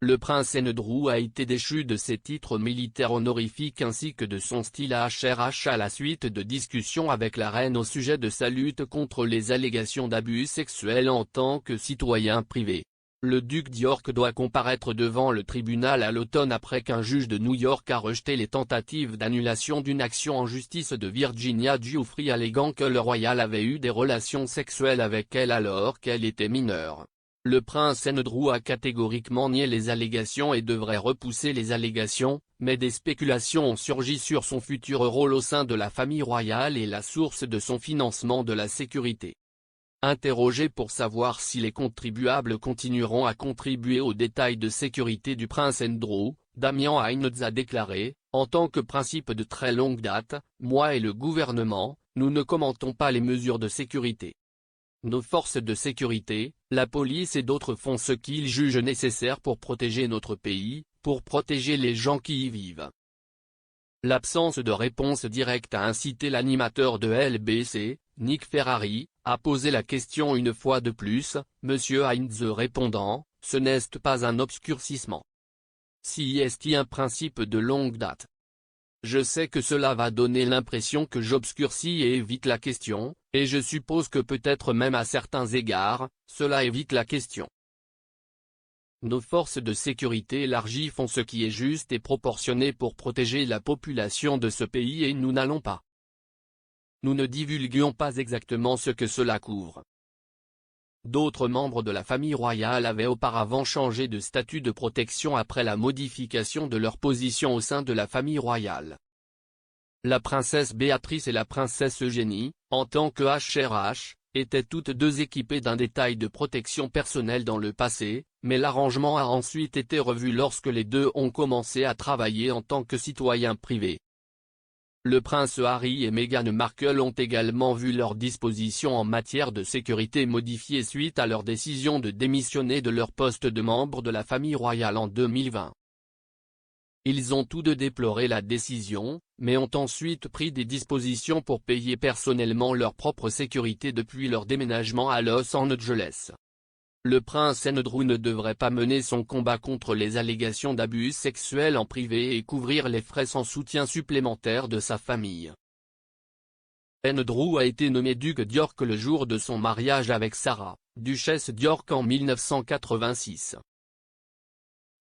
Le prince Andrew a été déchu de ses titres militaires honorifiques ainsi que de son style HRH à la suite de discussions avec la reine au sujet de sa lutte contre les allégations d'abus sexuels en tant que citoyen privé. Le duc d'York doit comparaître devant le tribunal à l'automne après qu'un juge de New York a rejeté les tentatives d'annulation d'une action en justice de Virginia Giuffre alléguant que le royal avait eu des relations sexuelles avec elle alors qu'elle était mineure. Le prince Andrew a catégoriquement nié les allégations et devrait repousser les allégations, mais des spéculations ont surgi sur son futur rôle au sein de la famille royale et la source de son financement de la sécurité. Interrogé pour savoir si les contribuables continueront à contribuer aux détails de sécurité du prince Andrew, Damian Hinds a déclaré, « En tant que principe de très longue date, moi et le gouvernement, nous ne commentons pas les mesures de sécurité. Nos forces de sécurité, la police et d'autres font ce qu'ils jugent nécessaire pour protéger notre pays, pour protéger les gens qui y vivent. » L'absence de réponse directe a incité l'animateur de LBC, Nick Ferrari, à poser la question une fois de plus, M. Hinds répondant, « Ce n'est pas un obscurcissement. Si est un principe de longue date. Je sais que cela va donner l'impression que j'obscurcis et évite la question, et je suppose que peut-être même à certains égards, cela évite la question. Nos forces de sécurité élargies font ce qui est juste et proportionné pour protéger la population de ce pays et nous n'allons pas. Nous ne divulguons pas exactement ce que cela couvre. » D'autres membres de la famille royale avaient auparavant changé de statut de protection après la modification de leur position au sein de la famille royale. La princesse Béatrice et la princesse Eugénie, en tant que HRH, étaient toutes deux équipées d'un détail de protection personnelle dans le passé, mais l'arrangement a ensuite été revu lorsque les deux ont commencé à travailler en tant que citoyens privés. Le prince Harry et Meghan Markle ont également vu leurs dispositions en matière de sécurité modifiées suite à leur décision de démissionner de leur poste de membre de la famille royale en 2020. Ils ont tous deux déploré la décision, mais ont ensuite pris des dispositions pour payer personnellement leur propre sécurité depuis leur déménagement à Los Angeles. Le prince Andrew ne devrait pas mener son combat contre les allégations d'abus sexuels en privé et couvrir les frais sans soutien supplémentaire de sa famille. Andrew a été nommé duc d'York le jour de son mariage avec Sarah, duchesse d'York en 1986.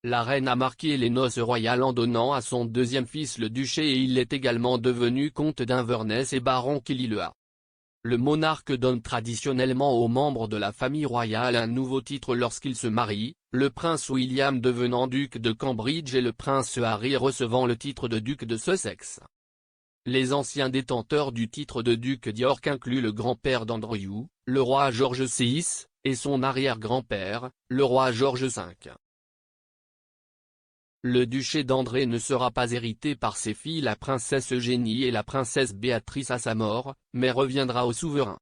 La reine a marqué les noces royales en donnant à son deuxième fils le duché et il est également devenu comte d'Inverness et baron Killaloe. Le monarque donne traditionnellement aux membres de la famille royale un nouveau titre lorsqu'ils se marient, le prince William devenant duc de Cambridge et le prince Harry recevant le titre de duc de Sussex. Les anciens détenteurs du titre de duc d'York incluent le grand-père d'Andrew, le roi George VI, et son arrière-grand-père, le roi George V. Le duché d'André ne sera pas hérité par ses filles la princesse Eugénie et la princesse Béatrice à sa mort, mais reviendra au souverain.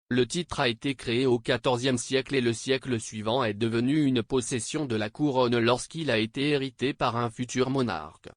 Le titre a été créé au XIVe siècle et le siècle suivant est devenu une possession de la couronne lorsqu'il a été hérité par un futur monarque.